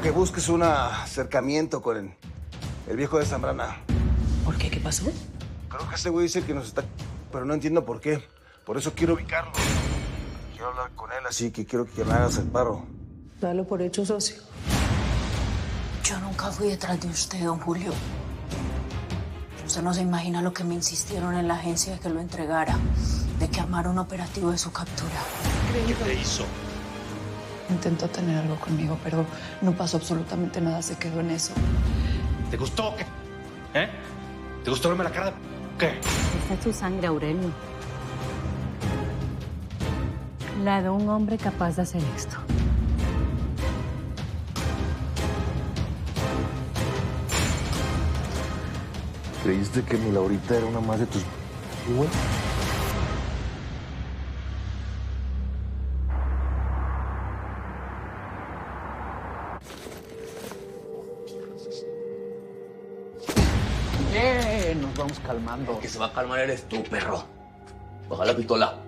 Necesito que busques un acercamiento con el viejo de Zambrana. ¿Por qué? ¿Qué pasó? Creo que ese güey dice que nos está... Pero no entiendo por qué. Por eso quiero ubicarlo. Quiero hablar con él, así que quiero que me hagas el paro. Dalo por hecho, socio. Yo nunca fui detrás de usted, don Julio. Usted no se imagina lo que me insistieron en la agencia de que lo entregara, de que armara un operativo de su captura. ¿Qué te hizo? Intentó tener algo conmigo, pero no pasó absolutamente nada. Se quedó en eso. ¿Te gustó o qué? ¿Eh? ¿Te gustó verme la cara de qué? Esta es su sangre, Aurelio. La de un hombre capaz de hacer esto. ¿Creíste que mi Laurita era una más de tus... güey? Nos vamos calmando. El que se va a calmar eres tú, perro. Baja la pistola.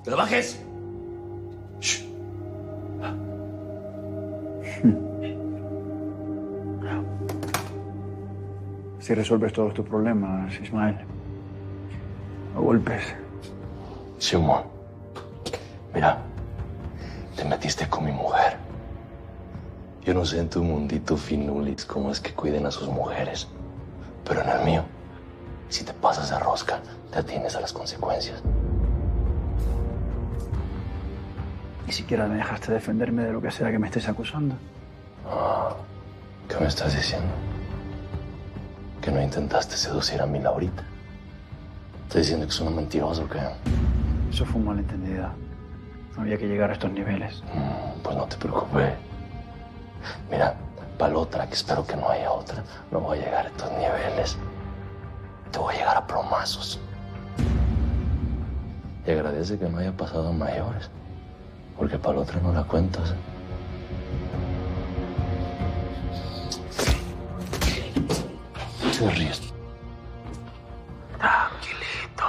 ¡Que la bajes! Shh. Si resuelves todos tus problemas, Ismael. A golpes. Simón, mira, te metiste con mi mujer. Yo no sé en tu mundito finulis cómo es que cuiden a sus mujeres. Pero en el mío, si te pasas de rosca, te atienes a las consecuencias. Ni siquiera me dejaste defenderme de lo que sea que me estés acusando. ¿Qué me estás diciendo? ¿Que no intentaste seducir a mi Laurita? ¿Estás diciendo que es una mentirosa o qué? Eso fue un malentendido. No había que llegar a estos niveles. Pues no te preocupes. Mira, para la otra, que espero que no haya otra, no voy a llegar a estos niveles. Te voy a llegar a plomazos. Y agradece que no haya pasado a mayores, porque para la otra no la cuentas. Te ríes. Tranquilito.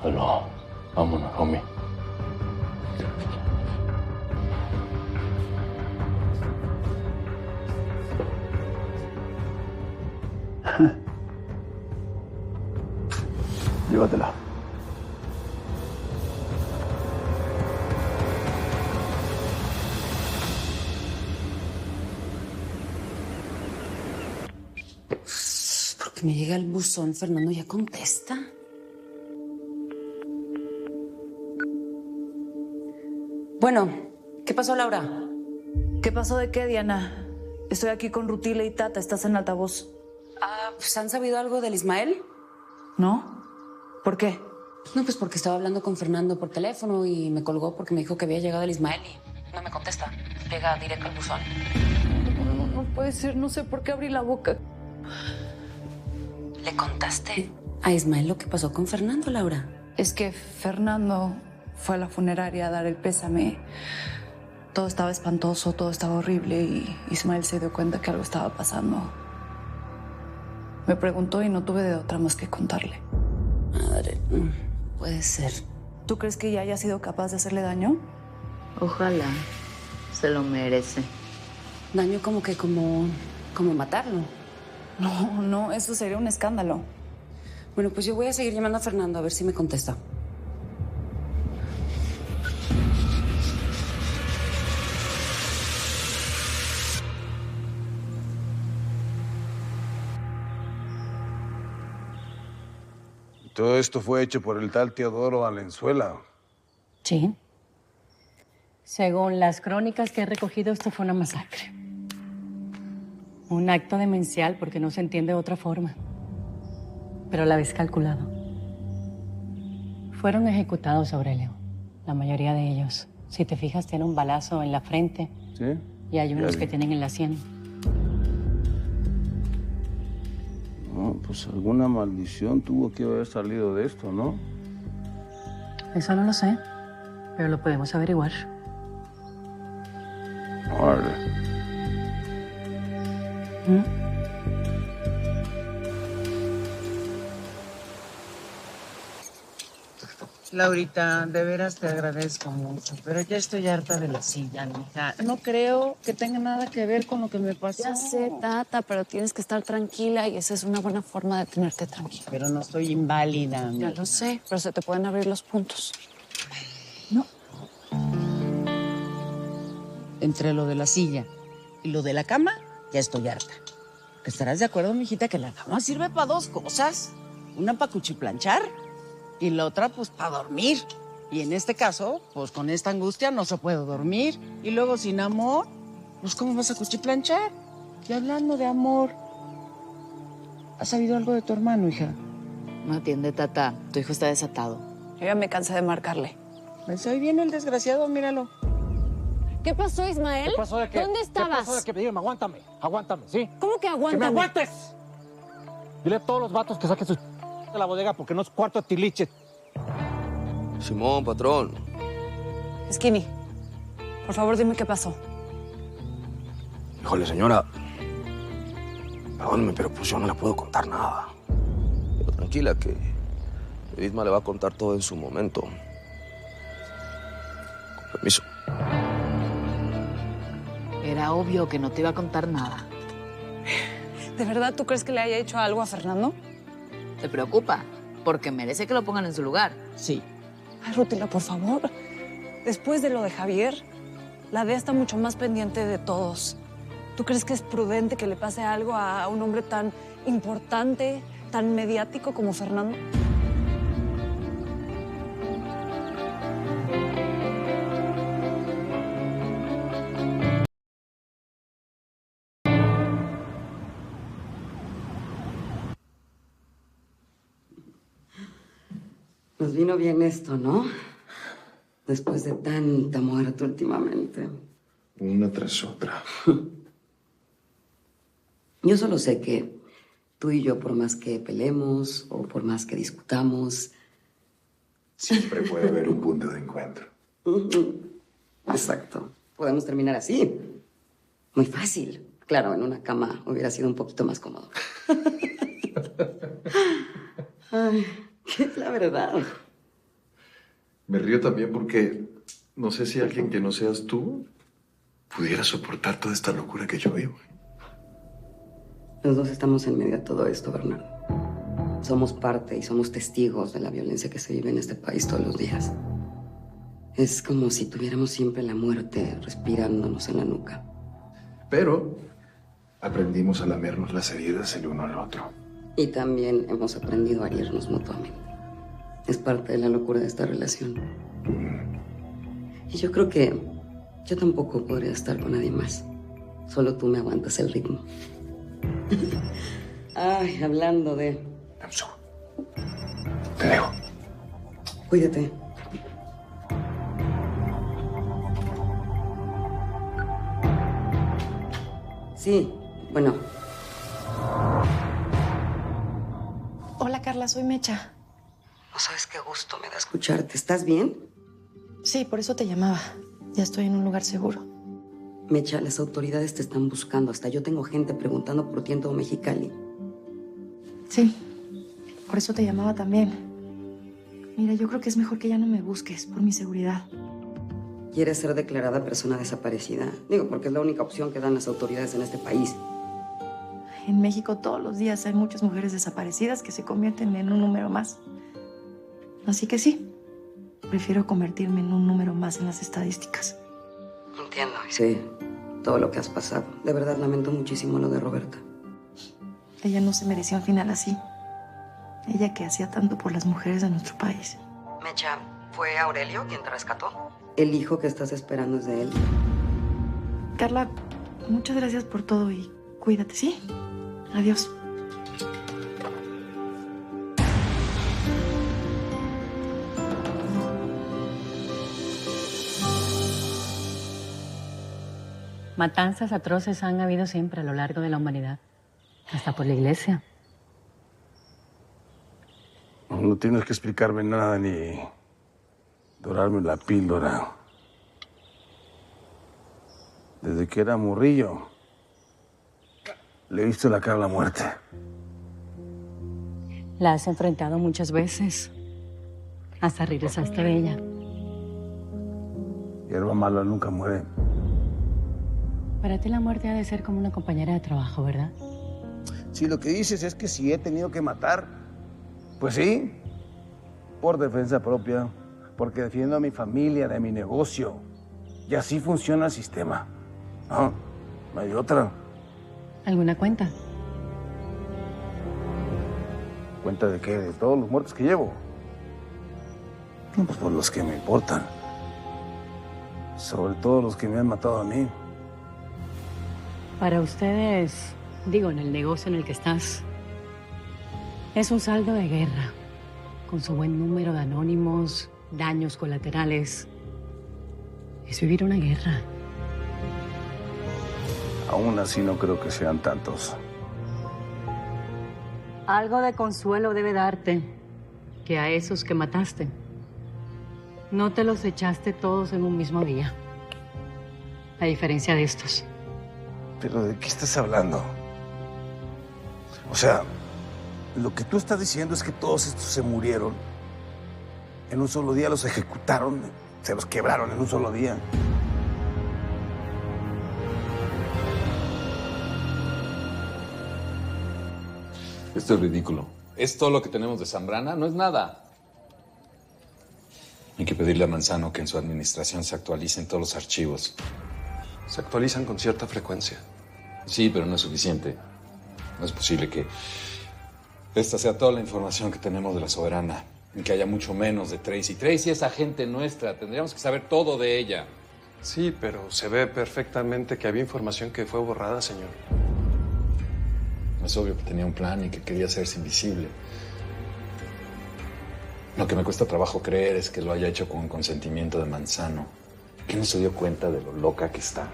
Aló, vámonos, homie. Llévatela. Porque me llega el buzón, Fernando ya contesta. Bueno, ¿qué pasó, Laura? ¿Qué pasó de qué, Diana? Estoy aquí con Rutile y Tata. Estás en altavoz. Pues, ¿han sabido algo del Ismael? ¿No? ¿Por qué? No, pues porque estaba hablando con Fernando por teléfono y me colgó porque me dijo que había llegado el Ismael y no me contesta. Llega directo al buzón. No puede ser. No sé por qué abrí la boca. ¿Le contaste a Ismael lo que pasó con Fernando, Laura? Es que Fernando fue a la funeraria a dar el pésame. Todo estaba espantoso, todo estaba horrible y Ismael se dio cuenta que algo estaba pasando. Me preguntó y no tuve de otra más que contarle. Madre, puede ser. ¿Tú crees que ella haya sido capaz de hacerle daño? Ojalá. Se lo merece. Daño como matarlo. No, eso sería un escándalo. Bueno, pues yo voy a seguir llamando a Fernando a ver si me contesta. Todo esto fue hecho por el tal Teodoro Valenzuela. Sí. Según las crónicas que he recogido, esto fue una masacre. Un acto demencial porque no se entiende de otra forma. Pero a la vez calculado. Fueron ejecutados, Aurelio. La mayoría de ellos. Si te fijas, tiene un balazo en la frente. ¿Sí? Y hay unos que tienen en la sien. No, pues alguna maldición tuvo que haber salido de esto, ¿no? Eso no lo sé, pero lo podemos averiguar. Órale. Laurita, de veras te agradezco mucho, pero ya estoy harta de la silla, mija. No creo que tenga nada que ver con lo que me pasó. Ya sé, Tata, pero tienes que estar tranquila y esa es una buena forma de tenerte tranquila. Pero no estoy inválida, Ya mija. lo sé, pero se te pueden abrir los puntos. Entre lo de la silla y lo de la cama, ya estoy harta. Que estarás de acuerdo, mijita, que la cama sirve para dos cosas. Una para cuchiplanchar y la otra, pues, para dormir. Y en este caso, pues, con esta angustia no se puede dormir. Y luego, sin amor, pues, ¿cómo vas a cuchiplanchar? Y hablando de amor, ¿has sabido algo de tu hermano, hija? No atiende, Tata. Tu hijo está desatado. Yo ya me cansé de marcarle. Pues hoy viene el desgraciado, míralo. ¿Qué pasó, Ismael? ¿Qué pasó de qué? ¿Dónde estabas? ¿Qué pasó de qué? Dígame, aguántame, ¿sí? ¿Cómo que ¡Que me aguántame? aguantes! Dile a todos los vatos que saquen sus de la bodega porque no es cuarto de tiliche. Simón, patrón. Skinny, por favor, dime qué pasó. Híjole, señora. Perdóneme, pero pues yo no le puedo contar nada. Pero tranquila, que Edisma le va a contar todo en su momento. Con permiso. Era obvio que no te iba a contar nada. ¿De verdad tú crees que le haya hecho algo a Fernando? ¿Te preocupa? Porque merece que lo pongan en su lugar. Sí. Ay, Rutila, por favor. Después de lo de Javier, la DEA está mucho más pendiente de todos. ¿Tú crees que es prudente que le pase algo a un hombre tan importante, tan mediático como Fernando? Nos vino bien esto, ¿no? Después de tanta muerte últimamente. Una tras otra. Yo solo sé que tú y yo, por más que peleemos o por más que discutamos... Siempre puede haber un punto de encuentro. Exacto. Podemos terminar así. Muy fácil. Claro, en una cama hubiera sido un poquito más cómodo. Ay, ¿qué es la verdad? Me río también porque no sé si alguien que no seas tú pudiera soportar toda esta locura que yo vivo. Los dos estamos en medio de todo esto, Bernardo. Somos parte y somos testigos de la violencia que se vive en este país todos los días. Es como si tuviéramos siempre la muerte respirándonos en la nuca. Pero aprendimos a lamernos las heridas el uno al otro. Y también hemos aprendido a herirnos mutuamente. Es parte de la locura de esta relación. Y yo creo que yo tampoco podría estar con nadie más. Solo tú me aguantas el ritmo. Ay, hablando de... Te dejo. Cuídate. Sí, bueno. Hola, Carla, soy Mecha. No sabes qué gusto me da escucharte. ¿Estás bien? Sí, por eso te llamaba. Ya estoy en un lugar seguro. Mecha, las autoridades te están buscando. Hasta yo tengo gente preguntando por ti en todo Mexicali. Sí, por eso te llamaba también. Mira, yo creo que es mejor que ya no me busques, por mi seguridad. ¿Quieres ser declarada persona desaparecida? Digo, porque es la única opción que dan las autoridades en este país. En México todos los días hay muchas mujeres desaparecidas que se convierten en un número más. Así que sí, prefiero convertirme en un número más en las estadísticas. Entiendo. Sí, todo lo que has pasado. De verdad lamento muchísimo lo de Roberta. Ella no se merecía un final así. Ella que hacía tanto por las mujeres de nuestro país. Mecha, ¿fue Aurelio quien te rescató? El hijo que estás esperando es de él. Carla, muchas gracias por todo y cuídate, ¿sí? Adiós. Matanzas atroces han habido siempre a lo largo de la humanidad, hasta por la iglesia. No tienes que explicarme nada ni dorarme la píldora. Desde que era morrillo, le he visto la cara a la muerte. La has enfrentado muchas veces. Hasta regresaste bella. Hierba mala nunca muere. Para ti la muerte ha de ser como una compañera de trabajo, ¿verdad? Si lo que dices es que si he tenido que matar, pues sí, por defensa propia, porque defiendo a mi familia, de mi negocio. Y así funciona el sistema. No hay otra. ¿Alguna cuenta? ¿Cuenta de qué? ¿De todos los muertos que llevo? No, pues por los que me importan. Sobre todo los que me han matado a mí. Para ustedes, digo, en el negocio en el que estás, es un saldo de guerra, con su buen número de anónimos, daños colaterales. Es vivir una guerra. Aún así no creo que sean tantos. Algo de consuelo debe darte, que a esos que mataste, no te los echaste todos en un mismo día. A diferencia de estos. ¿Pero de qué estás hablando? O sea, lo que tú estás diciendo es que todos estos se murieron. En un solo día los ejecutaron, se los quebraron en un solo día. Esto es ridículo. Es todo lo que tenemos de Zambrana, no es nada. Hay que pedirle a Manzano que en su administración se actualicen todos los archivos. Se actualizan con cierta frecuencia. Sí, pero no es suficiente. No es posible que esta sea toda la información que tenemos de la Soberana, en que haya mucho menos de Tracy. Tracy es agente nuestra, tendríamos que saber todo de ella. Sí, pero se ve perfectamente que había información que fue borrada, señor. Es obvio que tenía un plan y que quería hacerse invisible. Lo que me cuesta trabajo creer es que lo haya hecho con consentimiento de Manzano. Que no se dio cuenta de lo loca que está.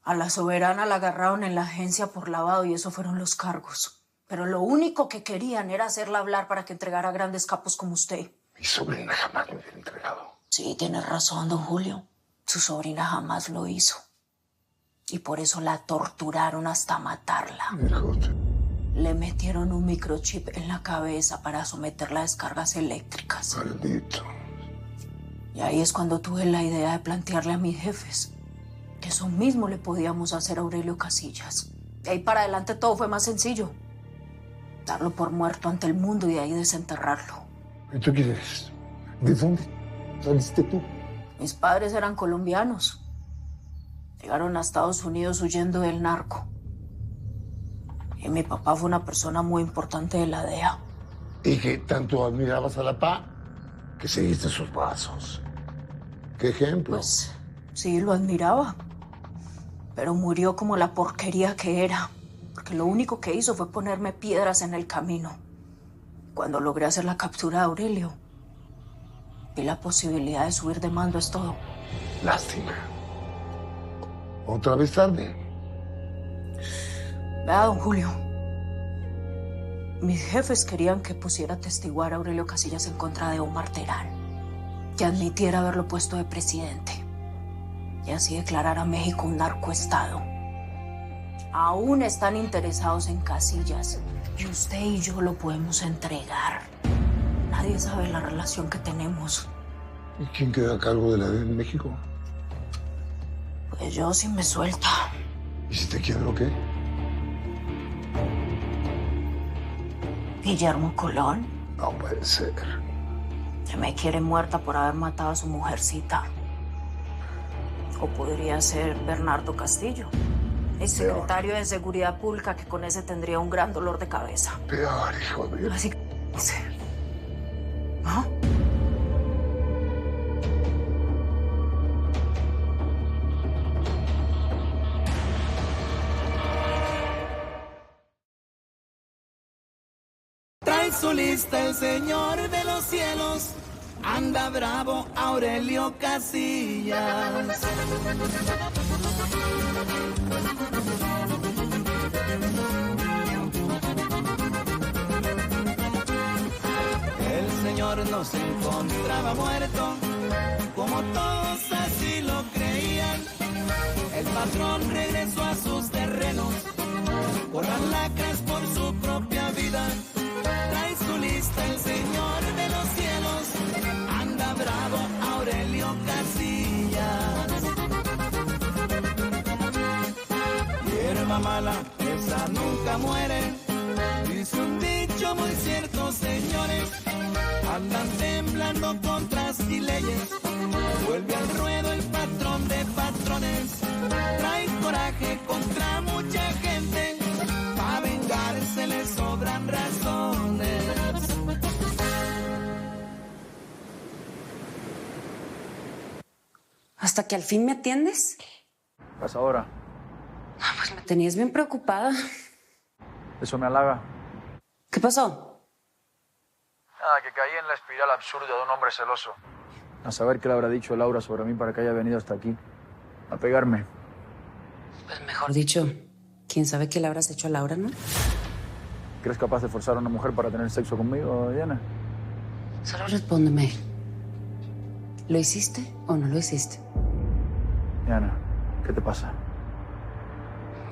A la Soberana la agarraron en la agencia por lavado y esos fueron los cargos. Pero lo único que querían era hacerla hablar para que entregara a grandes capos como usted. Mi sobrina jamás me hubiera entregado. Sí, tiene razón, don Julio. Su sobrina jamás lo hizo. Y por eso la torturaron hasta matarla. Le metieron un microchip en la cabeza para someterla a descargas eléctricas. Maldito. Y ahí es cuando tuve la idea de plantearle a mis jefes que eso mismo le podíamos hacer a Aurelio Casillas. De ahí para adelante todo fue más sencillo. Darlo por muerto ante el mundo y de ahí desenterrarlo. ¿Y tú quién eres? ¿De dónde saliste tú? Mis padres eran colombianos. Llegaron a Estados Unidos huyendo del narco. Y mi papá fue una persona muy importante de la DEA. ¿Y que tanto admirabas a la PA que seguiste sus pasos? ¿Qué ejemplo? Pues sí, lo admiraba. Pero murió como la porquería que era. Porque lo único que hizo fue ponerme piedras en el camino. Cuando logré hacer la captura de Aurelio, vi la posibilidad de subir de mando, es todo. Lástima. ¿Otra vez tarde? Vea, don Julio. Mis jefes querían que pusiera a testiguar a Aurelio Casillas en contra de Omar Terán. Que admitiera haberlo puesto de presidente. Y así declarar a México un narcoestado. Aún están interesados en Casillas. Y usted y yo lo podemos entregar. Nadie sabe la relación que tenemos. ¿Y quién queda a cargo de la DEA en México? Pues yo sí me suelta. ¿Y si te quiebro qué? Guillermo Colón. No puede ser. Se me quiere muerta por haber matado a su mujercita. O podría ser Bernardo Castillo, el secretario de Seguridad Pública, que con ese tendría un gran dolor de cabeza. Peor, hijo mío. Así que... ¿no? Trae su lista el Señor de los cielos. Anda bravo Aurelio Casillas. El Señor no se encontraba muerto, como todos así lo creían. El patrón regresó a sus terrenos corran lacras por su propia vida. Trae su lista el Señor de los cielos. Anda bravo Aurelio Casillas. Hierba mala, esa nunca muere. Dice un dicho muy cierto, señores. Andan temblando contras y leyes. Vuelve al ruedo el patrón de patrones. Trae coraje contra mucha gente. Pa' vengarse le sobran razones. ¿Hasta que al fin me atiendes? ¿Qué pasa ahora? Pues me tenías bien preocupada. Eso me halaga. ¿Qué pasó? Nada, que caí en la espiral absurda de un hombre celoso. A saber qué le habrá dicho Laura sobre mí para que haya venido hasta aquí. A pegarme. Pues mejor dicho, quién sabe qué le habrás hecho a Laura, ¿no? ¿Crees capaz de forzar a una mujer para tener sexo conmigo, Diana? Solo respóndeme. ¿Lo hiciste o no lo hiciste? Diana, ¿qué te pasa?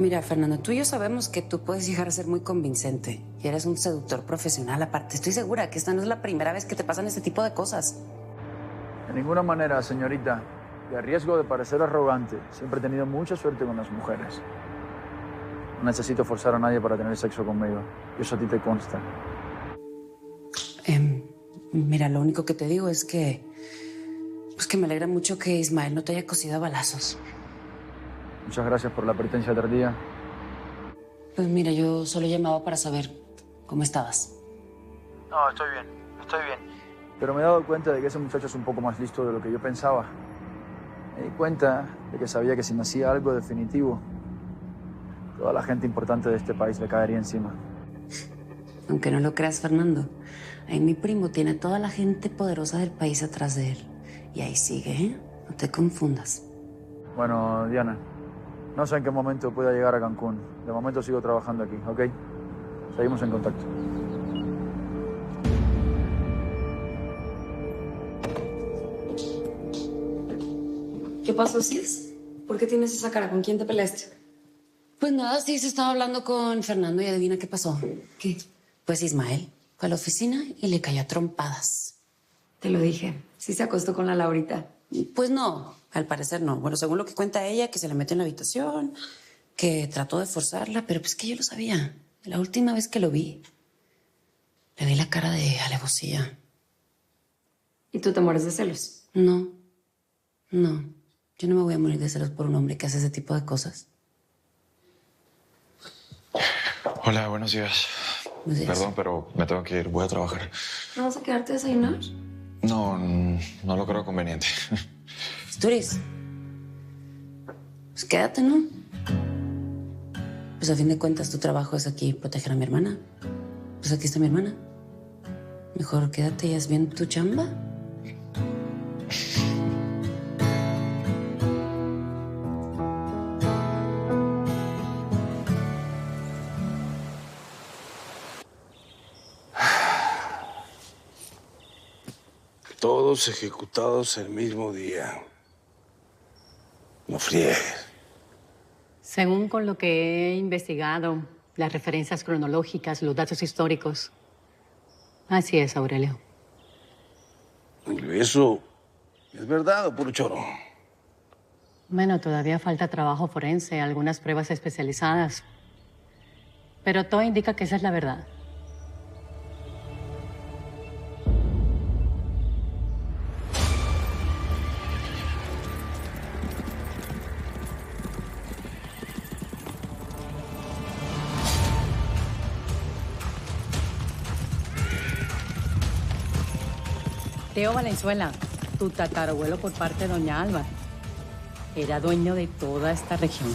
Mira, Fernando, tú y yo sabemos que tú puedes llegar a ser muy convincente y eres un seductor profesional. Aparte, estoy segura que esta no es la primera vez que te pasan este tipo de cosas. De ninguna manera, señorita. Y a riesgo de parecer arrogante, siempre he tenido mucha suerte con las mujeres. No necesito forzar a nadie para tener sexo conmigo. Y eso a ti te consta. Mira, lo único que te digo es que... Pues que me alegra mucho que Ismael no te haya cosido a balazos. Muchas gracias por la advertencia tardía. Pues mira, yo solo llamaba para saber cómo estabas. No, estoy bien, estoy bien. Pero me he dado cuenta de que ese muchacho es un poco más listo de lo que yo pensaba. Me di cuenta de que sabía que si me hacía algo definitivo, toda la gente importante de este país le caería encima. Aunque no lo creas, Fernando, ahí mi primo tiene toda la gente poderosa del país atrás de él. Y ahí sigue, ¿eh? No te confundas. Bueno, Diana, no sé en qué momento pueda llegar a Cancún. De momento sigo trabajando aquí, ¿ok? Seguimos en contacto. ¿Qué pasó, Cis? ¿Por qué tienes esa cara? ¿Con quién te peleaste? Pues nada, Cis estaba hablando con Fernando y adivina qué pasó. ¿Qué? Pues Ismael fue a la oficina y le cayó a trompadas. Te lo dije. Sí se acostó con la Laurita. Pues no, al parecer no. Bueno, según lo que cuenta ella, que se la metió en la habitación, que trató de forzarla, pero pues que yo lo sabía. La última vez que lo vi, le vi la cara de alevosía. ¿Y tú te mueres de celos? No, no. Yo no me voy a morir de celos por un hombre que hace ese tipo de cosas. Hola, buenos días. Buenos días. Perdón, pero me tengo que ir. Voy a trabajar. ¿No vas a quedarte a desayunar? No, no lo creo conveniente. Sturis. Pues quédate, ¿no? Pues a fin de cuentas tu trabajo es aquí proteger a mi hermana. Pues aquí está mi hermana. Mejor quédate y haz bien tu chamba. Todos ejecutados el mismo día. No friegues. Según con lo que he investigado, las referencias cronológicas, los datos históricos. Así es, Aurelio. ¿Eso es verdad o puro choro? Bueno, todavía falta trabajo forense, algunas pruebas especializadas. Pero todo indica que esa es la verdad. Teo Valenzuela, tu tatarabuelo por parte de doña Alba, era dueño de toda esta región.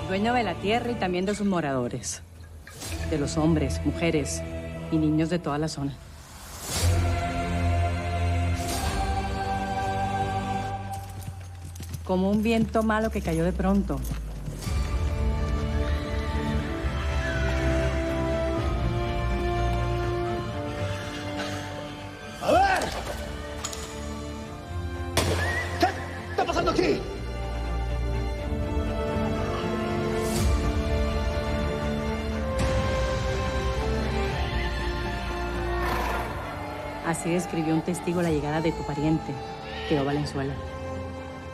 Dueño de la tierra y también de sus moradores. De los hombres, mujeres y niños de toda la zona. Como un viento malo que cayó de pronto. ¡A ver! ¿Qué está pasando aquí? Así describió un testigo la llegada de tu pariente, Teo Valenzuela,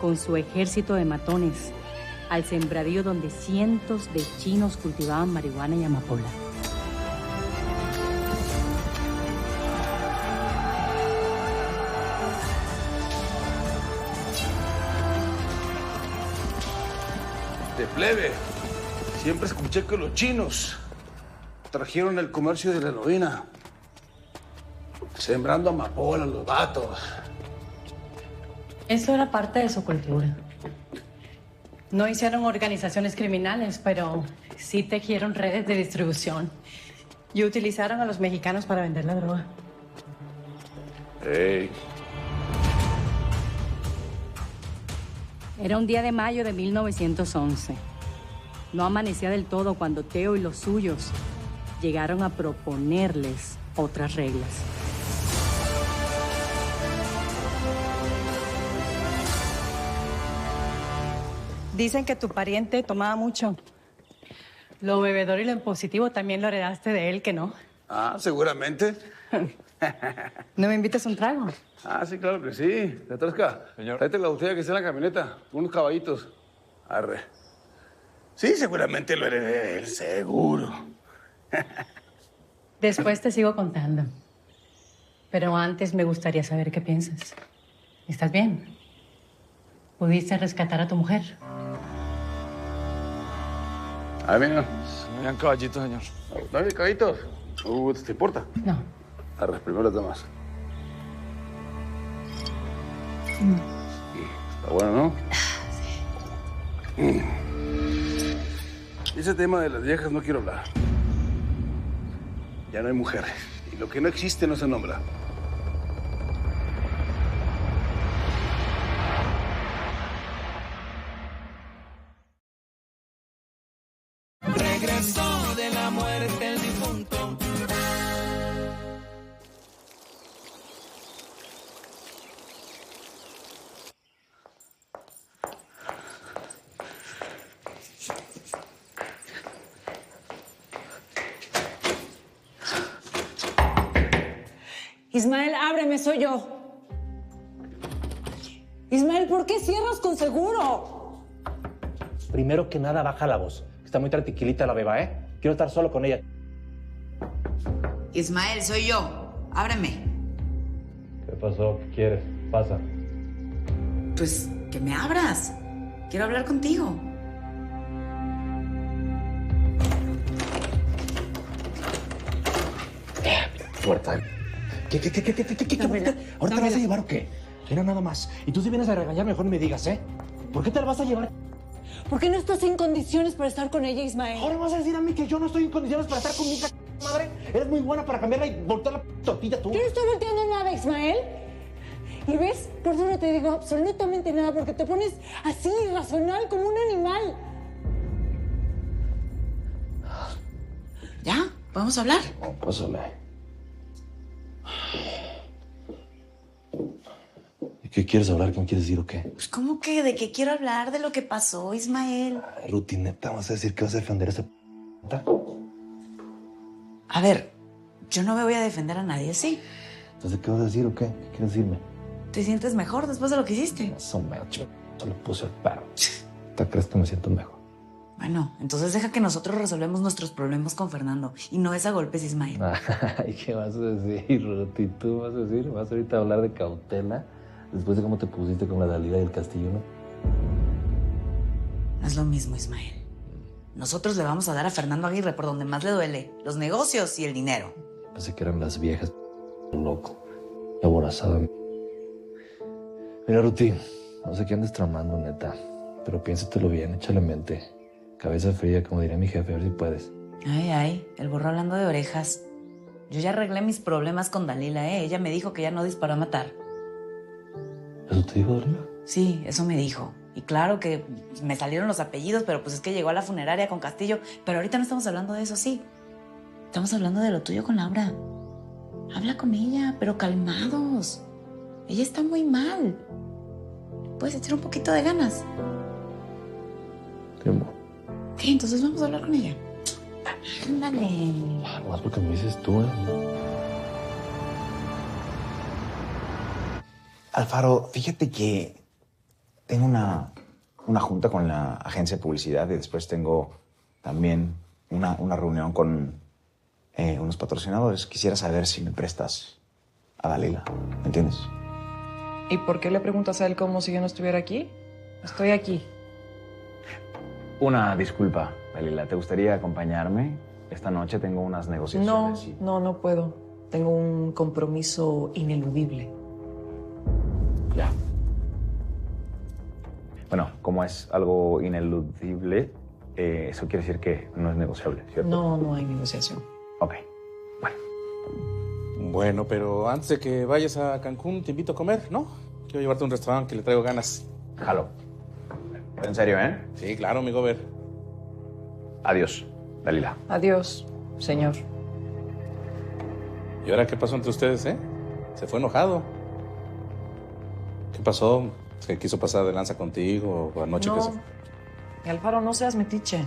con su ejército de matones, al sembradío donde cientos de chinos cultivaban marihuana y amapola. De plebe, siempre escuché que los chinos trajeron el comercio de la heroína, sembrando amapola los vatos. Eso era parte de su cultura. No hicieron organizaciones criminales, pero sí tejieron redes de distribución y utilizaron a los mexicanos para vender la droga. Hey. Era un día de mayo de 1911. No amanecía del todo cuando Teo y los suyos llegaron a proponerles otras reglas. Dicen que tu pariente tomaba mucho. Lo bebedor y lo impositivo también lo heredaste de él, ¿que no? Ah, seguramente. ¿No me invitas un trago? Ah, sí, claro que sí. Petrosca, tráete la botella que está en la camioneta, unos caballitos. Arre. Sí, seguramente lo heredé de él, seguro. Después te sigo contando. Pero antes me gustaría saber qué piensas. ¿Estás bien? ¿Pudiste rescatar a tu mujer? Ah, mira. Me dan caballitos, señor. Dame caballitos. ¿Te importa? No. Arre, primero las damas. Está bueno, ¿no? Sí. Ese tema de las viejas no quiero hablar. Ya no hay mujeres. Y lo que no existe no se nombra. Regresó de la muerte el difunto. Ismael, ábreme, soy yo. Ismael, ¿por qué cierras con seguro? Primero que nada, baja la voz. Está muy tranquilita la beba, ¿eh? Quiero estar solo con ella. Ismael, soy yo. Ábreme. ¿Qué pasó? ¿Qué quieres? Pasa. Pues que me abras. Quiero hablar contigo. Puerta. ¿Qué? ¿Ahora te vas a llevar o qué? Era nada más. Y tú si vienes a regañar, mejor me digas, ¿eh? ¿Por qué te la vas a llevar? ¿Por qué no estás en condiciones para estar con ella, Ismael? Ahora vas a decir a mí que yo no estoy en condiciones para estar con mi hija, madre. Eres muy buena para cambiarla y voltear la tortilla tú. Yo no estoy volteando nada, Ismael. ¿Y ves? Por eso no te digo absolutamente nada, porque te pones así, irracional, como un animal. ¿Ya? ¿Podemos hablar? No, pásale. ¿De qué quieres hablar? ¿Qué me quieres decir o qué? Pues, ¿cómo que de qué quiero hablar? De lo que pasó, Ismael. Ay, rutineta, ¿vas a decir que vas a defender a esa p***? A ver, yo no me voy a defender a nadie, ¿sí? Entonces, ¿qué vas a decir o qué? ¿Qué quieres decirme? ¿Te sientes mejor después de lo que hiciste? Eso me solo puse el perro. ¿Te crees que me siento mejor? Bueno, entonces deja que nosotros resolvemos nuestros problemas con Fernando. Y no es a golpes, Ismael. Ay, ¿qué vas a decir, Ruti? ¿Tú vas a decir? ¿Vas ahorita a hablar de cautela? Después de cómo te pusiste con la Dalila y el Castillo, ¿no? No es lo mismo, Ismael. Nosotros le vamos a dar a Fernando Aguirre por donde más le duele. Los negocios y el dinero. Pensé que eran las viejas, loco. Aborazada. Mira, Ruti, no sé qué andes tramando, neta. Pero piénsatelo bien, échale mente. Cabeza fría, como diría mi jefe, a ver si puedes. Ay, el burro hablando de orejas. Yo ya arreglé mis problemas con Dalila, ¿eh? Ella me dijo que ya no disparó a matar. ¿Eso te dijo Dalila? Sí, eso me dijo. Y claro que me salieron los apellidos, pero pues es que llegó a la funeraria con Castillo. Pero ahorita no estamos hablando de eso, sí. Estamos hablando de lo tuyo con Laura. Habla con ella, pero calmados. Ella está muy mal. ¿Puedes echar un poquito de ganas? Te amo. ¿Qué? Entonces vamos a hablar con ella. Ándale. Más porque me dices tú, ¿eh? Alfaro, fíjate que tengo una junta con la agencia de publicidad y después tengo también una reunión con unos patrocinadores. Quisiera saber si me prestas a Dalila, ¿me entiendes? ¿Y por qué le preguntas a él como si yo no estuviera aquí? Estoy aquí. Una disculpa, Dalila. ¿Te gustaría acompañarme? Esta noche tengo unas negociaciones. No puedo. Tengo un compromiso ineludible. Ya. Bueno, como es algo ineludible, eso quiere decir que no es negociable, ¿cierto? No hay negociación. Ok. Bueno, pero antes de que vayas a Cancún, te invito a comer, ¿no? Quiero llevarte a un restaurante que le traigo ganas. Jalo. En serio, ¿eh? Sí, claro, mi gober. Adiós, Dalila. Adiós, señor. ¿Y ahora qué pasó entre ustedes, eh? Se fue enojado. ¿Qué pasó? ¿Se quiso pasar de lanza contigo o anoche que se... No, Alfaro, no seas metiche.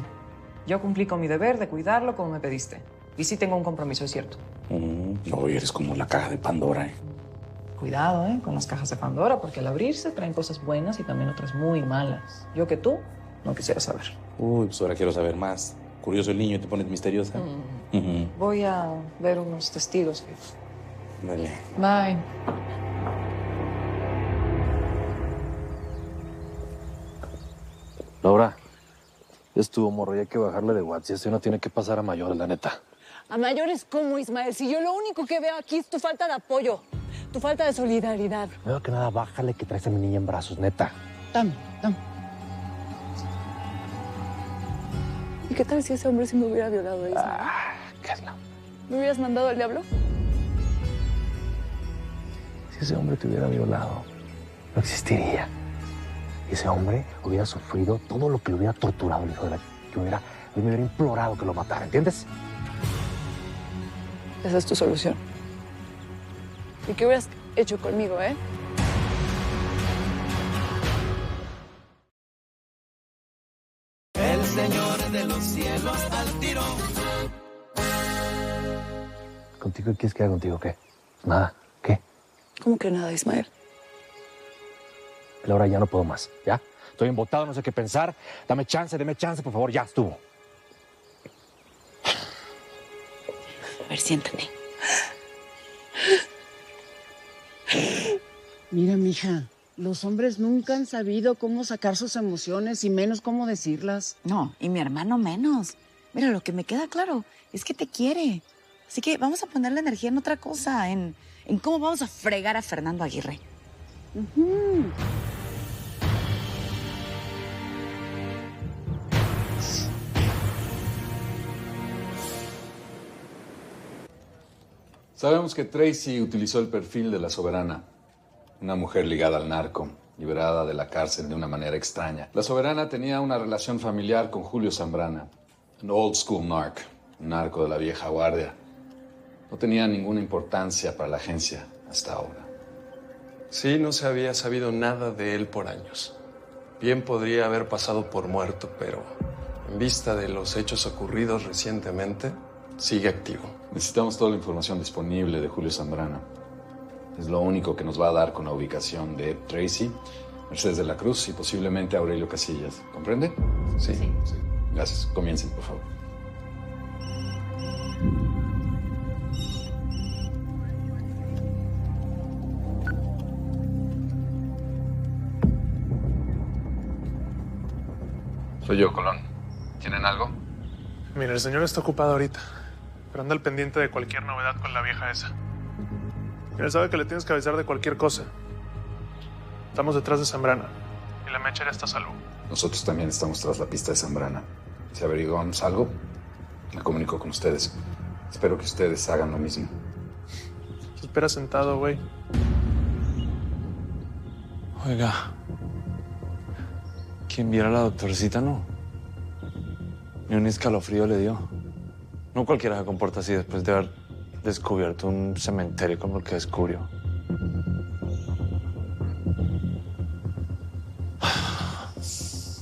Yo cumplí con mi deber de cuidarlo como me pediste. Y sí tengo un compromiso, es cierto. No, eres como la caja de Pandora, ¿eh? Cuidado, con las cajas de Pandora, porque al abrirse traen cosas buenas y también otras muy malas. Yo que tú no quisiera saber. Uy, pues ahora quiero saber más. Curioso el niño y te pones misteriosa. Voy a ver unos testigos. Dale. Bye. Laura, ya estuvo, morro, ya hay que bajarle de WhatsApp. Esto no tiene que pasar a mayores, la neta. ¿A mayores cómo, Ismael? Si yo lo único que veo aquí es tu falta de apoyo, tu falta de solidaridad. Veo que nada, bájale que traes a mi niña en brazos, neta. Toma. ¿Y qué tal si ese hombre sí me hubiera violado, Ismael? ¿Qué es la? ¿Me hubieras mandado al diablo? Si ese hombre te hubiera violado, no existiría. Ese hombre hubiera sufrido todo lo que le hubiera torturado el hijo de la... Él me hubiera implorado que lo matara, ¿entiendes? Esa es tu solución. ¿Y qué hubieras hecho conmigo, eh? El Señor de los cielos al tiro. ¿Contigo qué quieres que haga contigo? ¿Qué? Nada. ¿Qué? ¿Cómo que nada, Ismael? Laura, ya no puedo más, ¿ya? Estoy embotado, no sé qué pensar. Dame chance, por favor, ya estuvo. A ver, siéntate. Mira, mija, los hombres nunca han sabido cómo sacar sus emociones y menos cómo decirlas. No, y mi hermano menos. Mira, lo que me queda claro es que te quiere. Así que vamos a poner la energía en otra cosa, en cómo vamos a fregar a Fernando Aguirre. Sabemos que Tracy utilizó el perfil de la Soberana, una mujer ligada al narco, liberada de la cárcel de una manera extraña. La Soberana tenía una relación familiar con Julio Zambrana, un old school narc, un narco de la vieja guardia. No tenía ninguna importancia para la agencia hasta ahora. Sí, no se había sabido nada de él por años. Bien podría haber pasado por muerto, pero en vista de los hechos ocurridos recientemente, sigue activo. Necesitamos toda la información disponible de Julio Zambrana. Es lo único que nos va a dar con la ubicación de Tracy, Mercedes de la Cruz y posiblemente Aurelio Casillas. ¿Comprende? Sí. Gracias. Comiencen, por favor. Soy yo, Colón. ¿Tienen algo? Mira, el señor está ocupado ahorita, pero anda al pendiente de cualquier novedad con la vieja esa. Y él sabe que le tienes que avisar de cualquier cosa. Estamos detrás de Zambrana y la mecha ya está a salvo. Nosotros también estamos tras la pista de Zambrana. Si averiguamos algo, me comunico con ustedes. Espero que ustedes hagan lo mismo. Se espera sentado, güey. Oiga, quien viera a la doctorcita no. Ni un escalofrío le dio. No cualquiera se comporta así después de haber descubierto un cementerio como el que descubrió.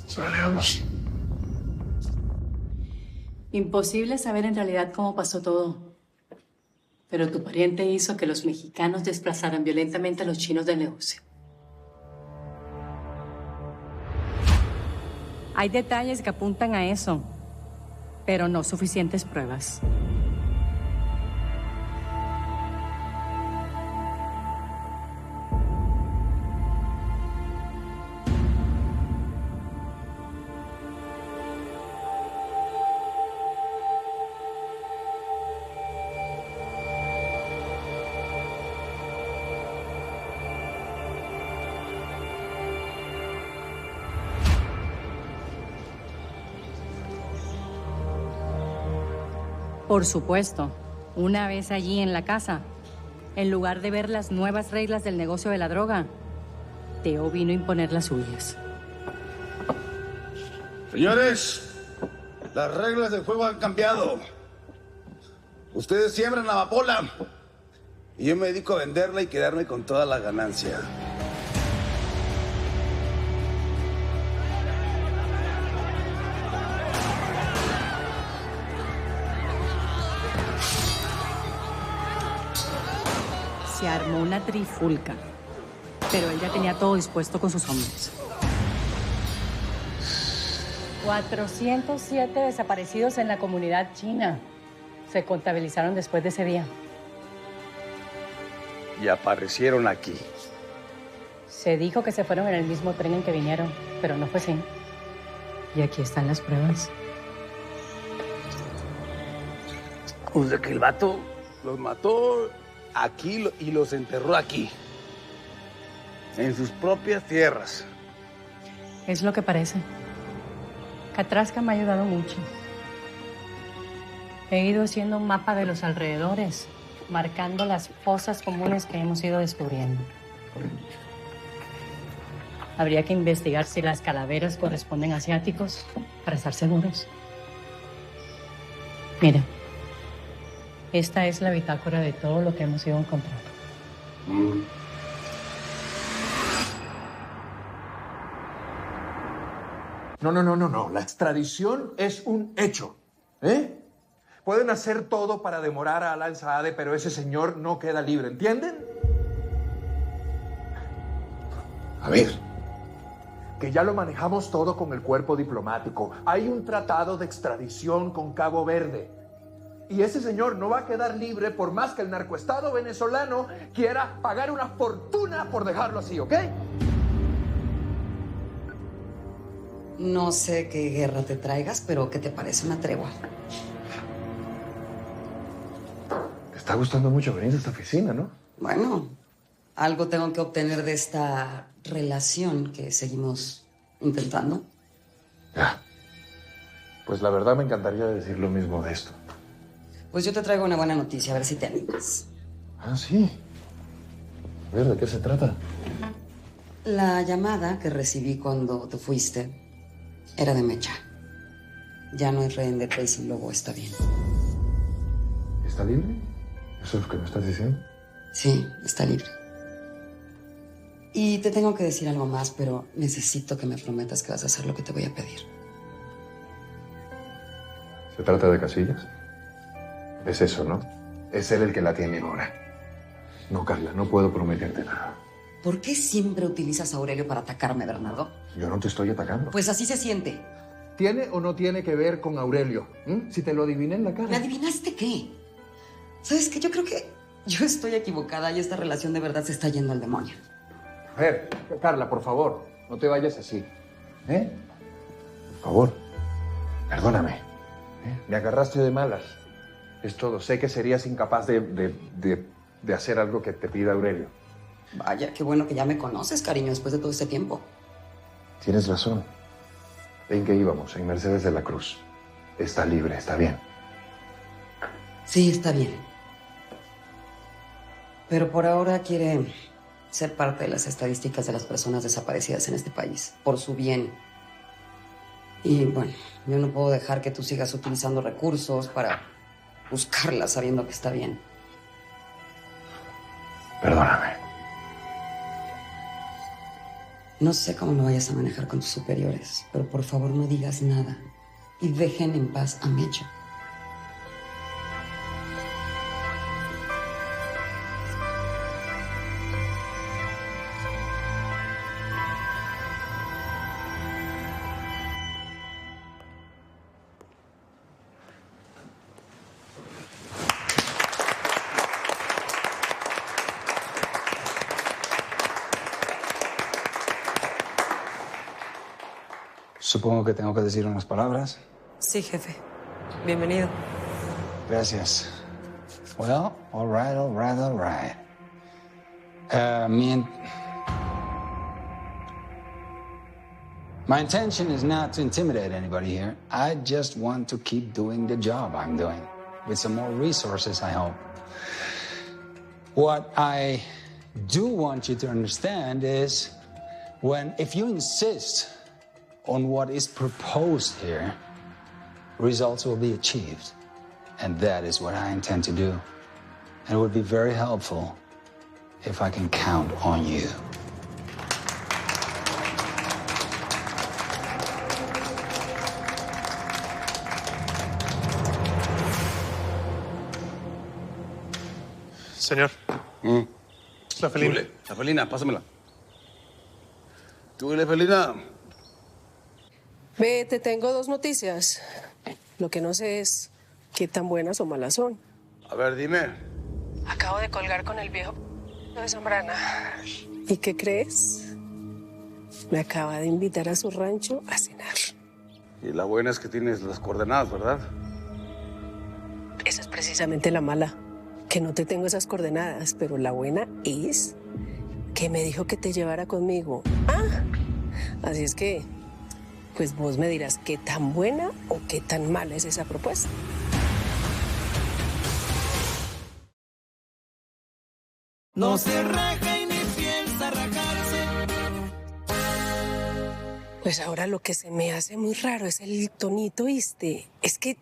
Salíamos. Imposible saber en realidad cómo pasó todo. Pero tu pariente hizo que los mexicanos desplazaran violentamente a los chinos del negocio. Hay detalles que apuntan a eso, pero no suficientes pruebas. Por supuesto, una vez allí en la casa, en lugar de ver las nuevas reglas del negocio de la droga, Teo vino a imponer las suyas. Señores, las reglas del juego han cambiado. Ustedes siembran la amapola y yo me dedico a venderla y quedarme con toda la ganancia. Se armó una trifulca, pero él ya tenía todo dispuesto con sus hombres. 407 desaparecidos en la comunidad china se contabilizaron después de ese día. Y aparecieron aquí. Se dijo que se fueron en el mismo tren en que vinieron, pero no fue así. Y aquí están las pruebas. Pues de que el vato los mató aquí y los enterró aquí, en sus propias tierras. Es lo que parece. Catrasca me ha ayudado mucho. He ido haciendo un mapa de los alrededores, marcando las fosas comunes que hemos ido descubriendo. Habría que investigar si las calaveras corresponden a asiáticos para estar seguros. Mira. Esta es la bitácora de todo lo que hemos ido encontrando. No. La extradición es un hecho. Pueden hacer todo para demorar a Alan Saade, pero ese señor no queda libre, ¿entienden? A ver. Que ya lo manejamos todo con el cuerpo diplomático. Hay un tratado de extradición con Cabo Verde. Y ese señor no va a quedar libre por más que el narcoestado venezolano quiera pagar una fortuna por dejarlo así, ¿ok? No sé qué guerra te traigas, pero ¿qué te parece una tregua? Te está gustando mucho venir a esta oficina, ¿no? Bueno, algo tengo que obtener de esta relación que seguimos intentando. Ya. Pues la verdad me encantaría decir lo mismo de esto. Pues yo te traigo una buena noticia, a ver si te animas. Ah, sí. A ver, ¿de qué se trata? La llamada que recibí cuando te fuiste era de Mecha. Ya no es rehén de Tracy Lobo, está bien. ¿Está libre? ¿Eso es lo que me estás diciendo? Sí, está libre. Y te tengo que decir algo más, pero necesito que me prometas que vas a hacer lo que te voy a pedir. ¿Se trata de Casillas? Es eso, ¿no? Es él el que la tiene ahora. No, Carla, no puedo prometerte nada. ¿Por qué siempre utilizas a Aurelio para atacarme, Bernardo? Yo no te estoy atacando. Pues así se siente. ¿Tiene o no tiene que ver con Aurelio? Si te lo adiviné en la cara. ¿Me adivinaste qué? ¿Sabes qué? Yo creo que yo estoy equivocada y esta relación de verdad se está yendo al demonio. A ver, Carla, por favor, no te vayas así. Por favor, perdóname. Me agarraste de malas. Es todo. Sé que serías incapaz de hacer algo que te pida Aurelio. Vaya, qué bueno que ya me conoces, cariño, después de todo este tiempo. Tienes razón. ¿En qué íbamos? En Mercedes de la Cruz. Está libre, está bien. Sí, está bien. Pero por ahora quiere ser parte de las estadísticas de las personas desaparecidas en este país, por su bien. Y bueno, yo no puedo dejar que tú sigas utilizando recursos para buscarla sabiendo que está bien. Perdóname. No sé cómo lo vayas a manejar con tus superiores, pero por favor no digas nada y dejen en paz a Mecha. Supongo que tengo que decir unas palabras. Sí, jefe. Bienvenido. Gracias. Well, all right. My intention is not to intimidate anybody here. I just want to keep doing the job I'm doing, with some more resources, I hope. What I do want you to understand is if you insist on what is proposed here, results will be achieved. And that is what I intend to do. And it would be very helpful if I can count on you. Señor. La felina. La felina, pásamela. ¿Tú y la felina? Ve, te tengo dos noticias. Lo que no sé es qué tan buenas o malas son. A ver, dime. Acabo de colgar con el viejo de Zambrana. ¿Y qué crees? Me acaba de invitar a su rancho a cenar. Y la buena es que tienes las coordenadas, ¿verdad? Esa es precisamente la mala. Que no te tengo esas coordenadas, pero la buena es que me dijo que te llevara conmigo. Así es que, pues vos me dirás qué tan buena o qué tan mala es esa propuesta. No se raja y ni piensa rajarse. Pues ahora lo que se me hace muy raro es el tonito, ¿viste? Es que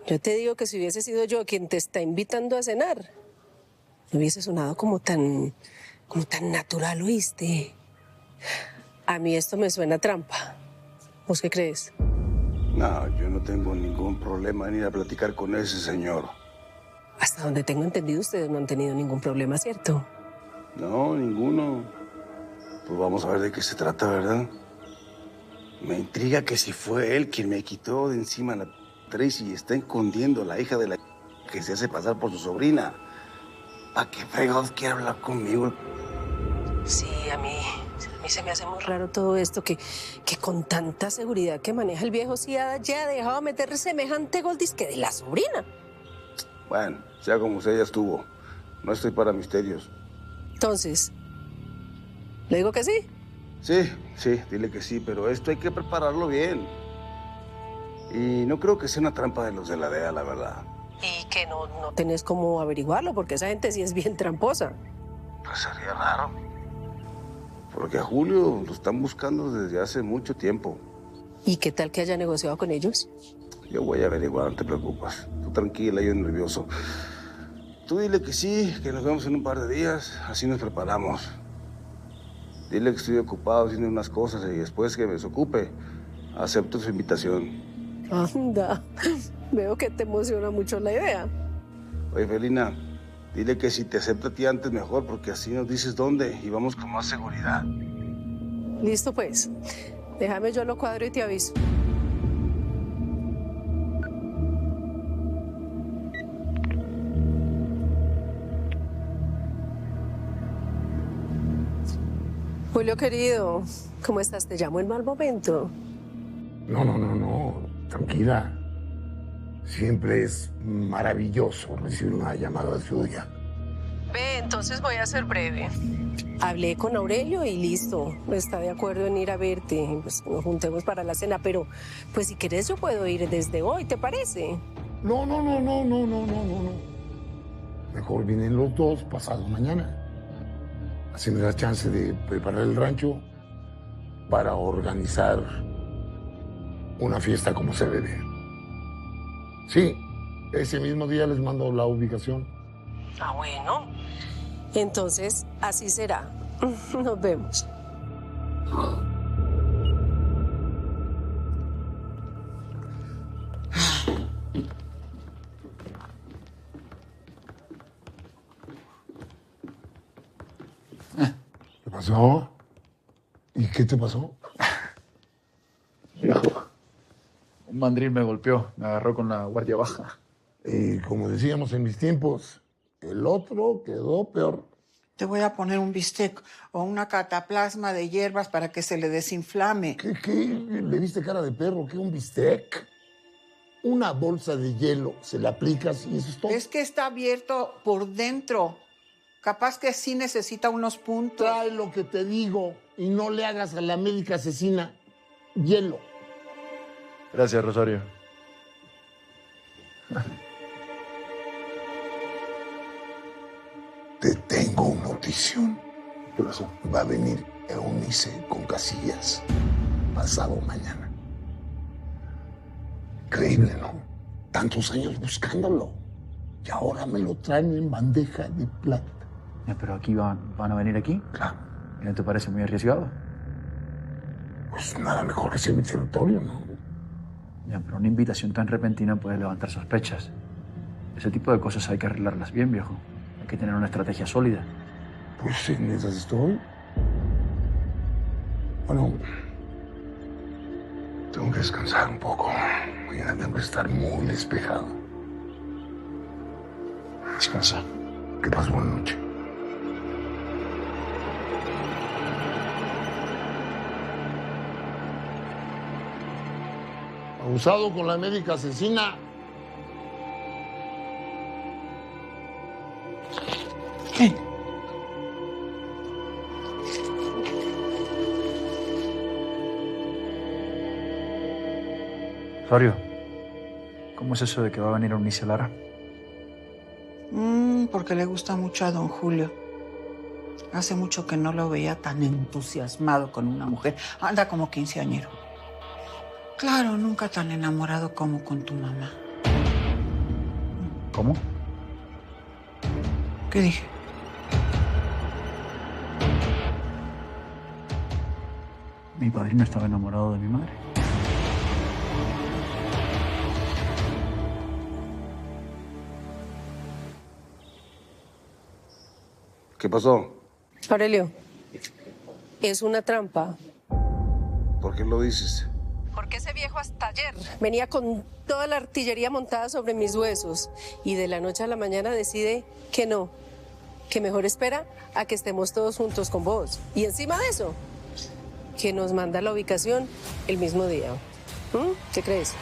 yo te digo que si hubiese sido yo quien te está invitando a cenar, hubiese sonado como tan natural, ¿oíste? A mí esto me suena a trampa. ¿Vos qué crees? No, yo no tengo ningún problema en ir a platicar con ese señor. Hasta donde tengo entendido, ustedes no han tenido ningún problema, ¿cierto? No, ninguno. Pues vamos a ver de qué se trata, ¿verdad? Me intriga que si fue él quien me quitó de encima la Tracy y está escondiendo a la hija de la que se hace pasar por su sobrina. ¿Para qué fregados quiere hablar conmigo? Sí, a mí se me hace muy raro todo esto, que con tanta seguridad que maneja el viejo sí ya ha dejado meter semejante gol disque de la sobrina. Bueno, sea como sea, ya estuvo. No estoy para misterios. Entonces, ¿le digo que sí? Sí, dile que sí, pero esto hay que prepararlo bien. Y no creo que sea una trampa de los de la DEA, la verdad. Y que no tenés cómo averiguarlo, porque esa gente sí es bien tramposa. Pues sería raro. Porque a Julio lo están buscando desde hace mucho tiempo. ¿Y qué tal que haya negociado con ellos? Yo voy a averiguar, no te preocupes. Tú tranquila, yo nervioso. Tú dile que sí, que nos vemos en un par de días, así nos preparamos. Dile que estoy ocupado haciendo unas cosas y después que me desocupe, acepto su invitación. Anda, veo que te emociona mucho la idea. Oye, Felina, dile que si te acepta a ti antes mejor, porque así nos dices dónde y vamos con más seguridad. Listo, pues. Déjame yo lo cuadro y te aviso. Julio, querido, ¿cómo estás? ¿Te llamo en mal momento? No. Tranquila. Siempre es maravilloso recibir una llamada suya. Ve, entonces voy a ser breve. Hablé con Aurelio y listo. Está de acuerdo en ir a verte. Pues nos juntemos para la cena, pero pues si querés yo puedo ir desde hoy, ¿te parece? No. Mejor vienen los dos pasado mañana. Así me da chance de preparar el rancho para organizar una fiesta como se debe. Sí, ese mismo día les mando la ubicación. Ah, bueno. Entonces, así será. Nos vemos. ¿Qué pasó? ¿Y qué te pasó? Viejo, un mandril me golpeó, me agarró con la guardia baja. Y como decíamos en mis tiempos, el otro quedó peor. Te voy a poner un bistec o una cataplasma de hierbas para que se le desinflame. ¿Qué? ¿Le viste cara de perro? ¿Qué? ¿Un bistec? Una bolsa de hielo, se la aplicas y eso es todo. Es que está abierto por dentro. Capaz que sí necesita unos puntos. Trae lo que te digo y no le hagas a la médica asesina hielo. Gracias, Rosario. Te tengo una notición. ¿Qué pasó? Va a venir Eunice con Casillas pasado mañana. Increíble, ¿no? Tantos años buscándolo. Y ahora me lo traen en bandeja de plata. Pero aquí van a venir aquí. Claro. ¿Y no te parece muy arriesgado? Pues nada mejor que sea mi territorio, ¿no? Ya, pero una invitación tan repentina puede levantar sospechas. Ese tipo de cosas hay que arreglarlas bien, viejo. Hay que tener una estrategia sólida. Pues en esas estoy. Bueno, tengo que descansar un poco. Mañana tengo que estar muy despejado. Descansa. Que pases buena noche. Abusado con la médica asesina. Rosario, ¿cómo es eso de que va a venir Eunice Lara? Porque le gusta mucho a don Julio. Hace mucho que no lo veía tan entusiasmado con una mujer. Anda como quinceañero. Claro, nunca tan enamorado como con tu mamá. ¿Cómo? ¿Qué dije? Mi padrino estaba enamorado de mi madre. ¿Qué pasó? Aurelio, es una trampa. ¿Por qué lo dices? Porque ese viejo hasta ayer venía con toda la artillería montada sobre mis huesos y de la noche a la mañana decide que no, que mejor espera a que estemos todos juntos con vos. Y encima de eso, que nos manda la ubicación el mismo día. ¿Qué crees?